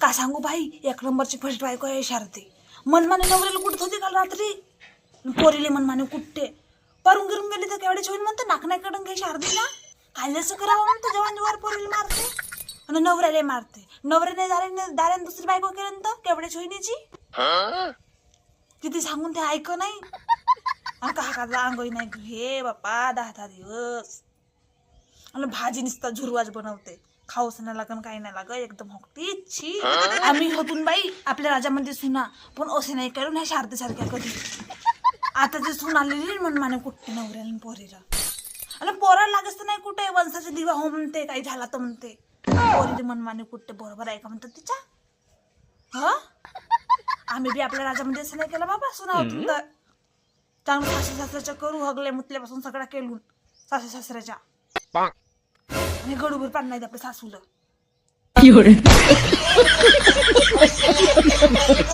का सांगू बाई, एक नंबरची फर्स्ट बायको आहे शारदी. मनमाने नवऱ्याला कुठत होती काल रात्री, पोरीले मनमाने कुठते परून गिरून गेली तर केवढे होईल म्हणते. नाक नाही कडून घे शारदीला, काय असं करावं म्हणते. जवान जवार पोरीला मारते आणि नवऱ्याला मारते. नवऱ्याने दाऱ्याने दुसरी बायको केलं तर केवढ्याच होईनीची. किती सांगून ते ऐक नाही. आणि काकाचा अंगही नाही घे बापा 10 दिवस. आणि भाजी नुसता झुरवाज बनवते, खाऊच नाही लागन काही नाही लाग. एकदम होकटी. आम्ही होतून बाई आपल्या राजामध्ये सुना, पण असे नाही करून ह्या शारदेसारख्या कधी. आता जे सून आलेली मनमाने कुठते नवऱ्याला पोरीला. आणि पोराला लागत तर नाही कुठे, वंशाचा दिवा हो म्हणते, काही झाला तर म्हणते. पोरीले मनमाने कुठते, बरोबर आहे का म्हणतात तिच्या. ह आम्ही बी आपल्या राजामध्ये असं नाही केलं बाबा. सुना होतून तर चांगलं सासू सासऱ्याच्या करू, हगले मुतल्यापासून सगळा केलून सासू सासऱ्याच्या. आणि गडूभर पाणी नाही आपल्या सासूला.